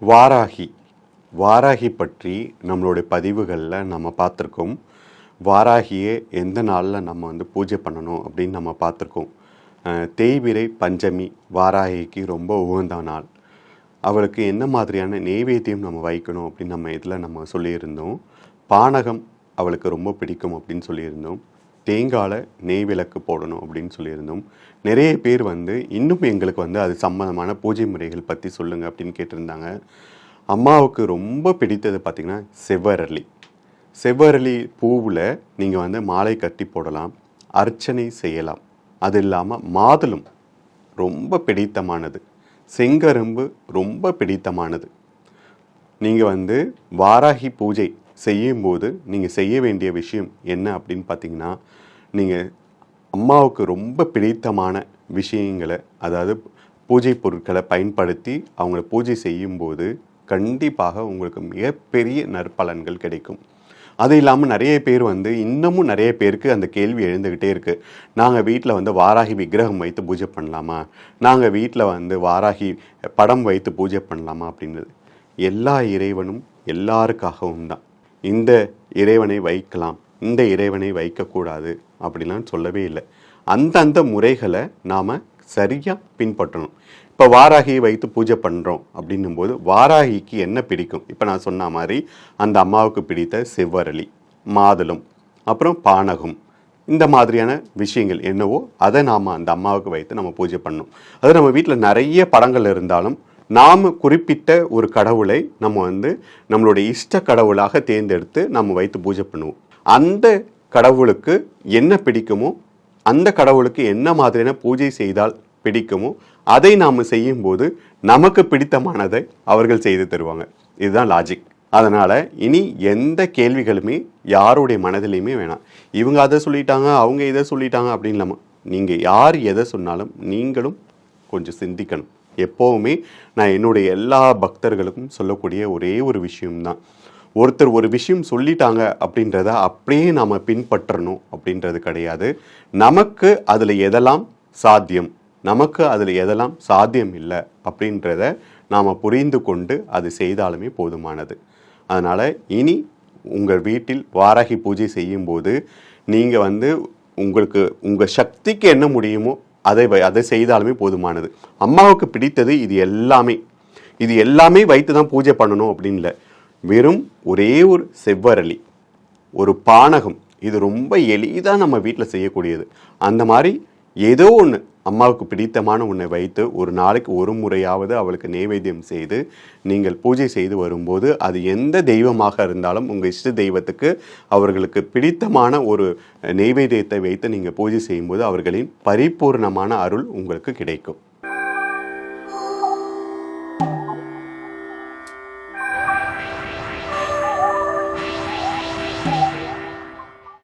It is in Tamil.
வாராகி வாராகி பற்றி நம்மளுடைய பதிவுகளில் நம்ம பார்த்துருக்கோம். வாராகியே எந்த நாளில் நம்ம பூஜை பண்ணணும் அப்படின்னு நம்ம பார்த்துருக்கோம். தேய்பிறை பஞ்சமி வாராகிக்கு ரொம்ப உகந்த நாள். அவளுக்கு என்ன மாதிரியான நெய்வேத்தியம் நம்ம வைக்கணும் அப்படின்னு நம்ம சொல்லியிருந்தோம். பானகம் அவளுக்கு ரொம்ப பிடிக்கும் அப்படின்னு சொல்லியிருந்தோம். தேங்காயில் நெய் விளக்கு போடணும் அப்படின்னு சொல்லியிருந்தோம். நிறைய பேர் இன்னும் எங்களுக்கு அது சம்மந்தமான பூஜை முறைகள் பற்றி சொல்லுங்கள் அப்படின்னு கேட்டிருந்தாங்க. அம்மாவுக்கு ரொம்ப பிடித்தது பார்த்திங்கன்னா செவ்வரளி. செவ்வரளி பூவில் நீங்கள் மாலை கட்டி போடலாம், அர்ச்சனை செய்யலாம். அது இல்லாமல் மாதுளம் ரொம்ப பிடித்தமானது, செங்கரும்பு ரொம்ப பிடித்தமானது. நீங்கள் வாராகி பூஜை செய்யும்போது நீங்கள் செய்ய வேண்டிய விஷயம் என்ன அப்படின்னு பார்த்தீங்கன்னா, நீங்கள் அம்மாவுக்கு ரொம்ப பிடித்தமான விஷயங்களை, அதாவது பூஜை பொருட்களை பயன்படுத்தி அவங்கள பூஜை செய்யும்போது கண்டிப்பாக உங்களுக்கு மிகப்பெரிய நற்பலன்கள் கிடைக்கும். அது இல்லாமல் நிறைய பேர் இன்னமும் நிறைய பேருக்கு அந்த கேள்வி எழுந்துக்கிட்டே இருக்குது. நாங்கள் வீட்டில் வாராகி விக்கிரகம் வைத்து பூஜை பண்ணலாமா, நாங்கள் வீட்டில் வாராகி படம் வைத்து பூஜை பண்ணலாமா அப்படின்றது. எல்லா இறைவனும் எல்லாருக்காகவும் தான். இந்த இறைவனை வைக்கலாம், இந்த இறைவனை வைக்கக்கூடாது அப்படிலாம் சொல்லவே இல்லை. அந்தந்த முறைகளை நாம் சரியாக பின்பற்றணும். இப்போ வாராகியை வைத்து பூஜை பண்ணுறோம் அப்படின்னும் போது வாராகிக்கு என்ன பிடிக்கும்? இப்போ நான் சொன்ன மாதிரி அந்த அம்மாவுக்கு பிடித்த செவ்வரளி, மாதுளம், அப்புறம் பானகம், இந்த மாதிரியான விஷயங்கள் என்னவோ அதை நாம் அந்த அம்மாவுக்கு வைத்து நம்ம பூஜை பண்ணணும். அது நம்ம வீட்டில் நிறைய படங்கள் இருந்தாலும் நாம் குறிப்பிட்ட ஒரு கடவுளை நம்ம நம்மளுடைய இஷ்ட கடவுளாக தேர்ந்தெடுத்து நம்ம வைத்து பூஜை பண்ணுவோம். அந்த கடவுளுக்கு என்ன பிடிக்குமோ, அந்த கடவுளுக்கு என்ன மாதிரியான பூஜை செய்தால் பிடிக்குமோ அதை நாம் செய்யும்போது நமக்கு பிடித்தமானதை அவர்கள் செய்து தருவாங்க. இதுதான் லாஜிக். அதனால் இனி எந்த கேள்விகளுமே யாருடைய மனதிலையுமே வேணாம். இவங்க அதை சொல்லிட்டாங்க, அவங்க இதை சொல்லிட்டாங்க அப்படின்னு இல்லாமல், நீங்கள் யார் எதை சொன்னாலும் நீங்களும் கொஞ்சம் சிந்திக்கணும். எப்போவுமே நான் என்னுடைய எல்லா பக்தர்களுக்கும் சொல்லக்கூடிய ஒரே ஒரு விஷயம்தான், ஒருத்தர் ஒரு விஷயம் சொல்லிட்டாங்க அப்படின்றத அப்படியே நாம் பின்பற்றணும் அப்படின்றது கிடையாது. நமக்கு அதில் எதெல்லாம் சாத்தியம், நமக்கு அதில் எதெல்லாம் சாத்தியம் இல்லை அப்படின்றத நாம் புரிந்து கொண்டு அது செய்தாலுமே போதுமானது. அதனால் இனி உங்கள் வீட்டில் வாராகி பூஜை செய்யும்போது நீங்கள் உங்களுக்கு உங்கள் சக்திக்கு என்ன முடியுமோ அதை செய்தாலுமே போதுமானது. அம்மாவுக்கு பிடித்தது இது எல்லாமே வைத்து தான் பூஜை பண்ணணும் அப்படின்னு இல்லை. வெறும் ஒரே ஒரு செவ்வரளி, ஒரு பானகம், இது ரொம்ப எளிதாக நம்ம வீட்டில் செய்யக்கூடியது. அந்த மாதிரி ஏதோ ஒன்று அம்மாவுக்கு பிடித்தமான ஒன்றை வைத்து ஒரு நாளைக்கு ஒரு முறையாவது அவளுக்கு நைவேத்தியம் செய்து நீங்கள் பூஜை செய்து வரும்போது, அது எந்த தெய்வமாக இருந்தாலும் உங்கள் இஷ்ட தெய்வத்துக்கு அவர்களுக்கு பிடித்தமான ஒரு நைவேத்தியத்தை வைத்து நீங்கள் பூஜை செய்யும்போது அவர்களின் பரிபூர்ணமான அருள் உங்களுக்கு கிடைக்கும்.